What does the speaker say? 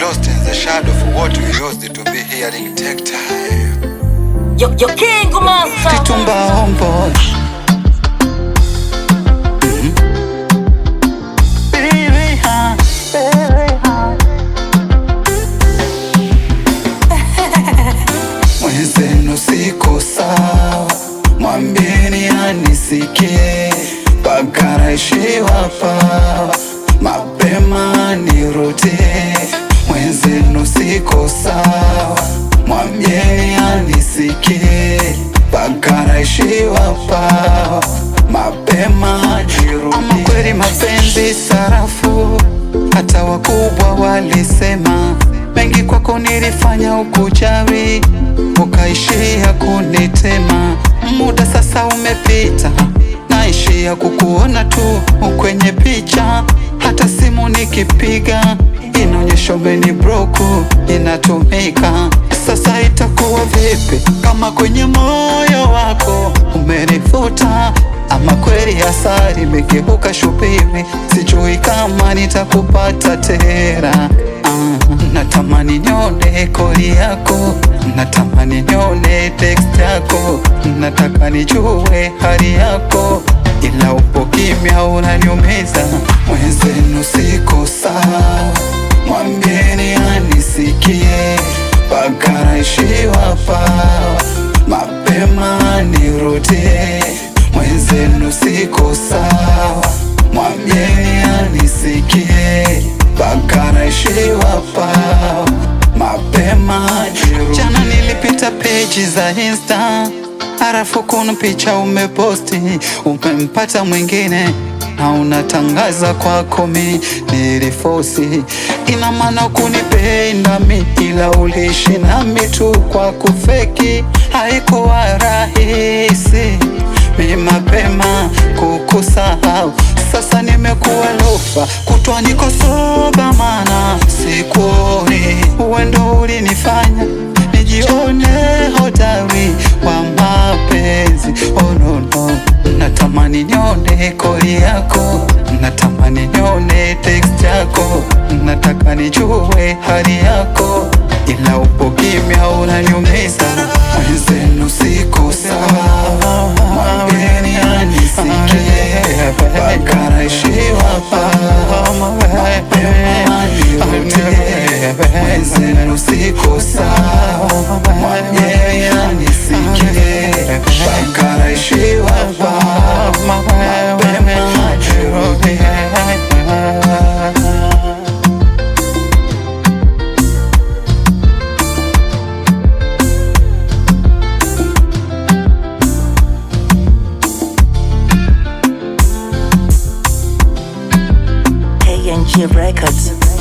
Lost in the shadow for what we used to be hearing take time. Yo King Master Titumba homeboy. Mwenzenu siko sawa, mwambieni anisikie, mpaka naishiwa pawa, mapema nirudie. Mwenzenu siko sawa, mwambieni anisikie, mpaka naishiwa pawa, mapema nirudie. Ama kweli mapenzi sarafu, hata wakubwa walisema mengi kwako nilifanya, ukujali ukaishia kunitema. Muda sasa umepita, naishia kukuona tu kwenye picha, hata simu nikipiga inaonyesha umenibloku, inatumika. Sasa itakuwa vipi kama kwenye moyo wako umenifuta? Ama kweli asari imegeuka shubiri, sijui kama nitakupata tena. Natamani nione koli yako, natamani nione text yako, nataka nijue hali yako, ila upo kimya unaniumiza. Mwenzenu siko sawa, mwambieni anisikie, mpaka naishiwa pawa, mapema nirudie. Mwenzenu siko sawa, mwambieni anisikie, mpaka naishiwa pawa, mapema nirudie. Jana nilipita peji za Insta, halafu kuna picha umeposti, umempata mwingine na unatangaza kwako mi nilifosi. Ina maana kunipenda mi, ila uliishi nami tu kwa kufeki. Haikuwa rahisi mi mapema kukusahau, sasa nimekuwa lofa, kutwa niko soba, mana sikuoni. Uwendo ulinifanya nijione hodari wa mapenzi, oh no no. Natamani nione koli yako, natamani nione text yako, nataka nijue hali yako, ila upo kimya unaniumiza. Mwenzenu siko sawa, mwambieni anisikie, mpaka naishiwa pawa, mapema nirudie. Mwenzenu siko sawa, mwambieni anisikie, mpaka naishiwa pawa, mapema nirudie. KNG Records.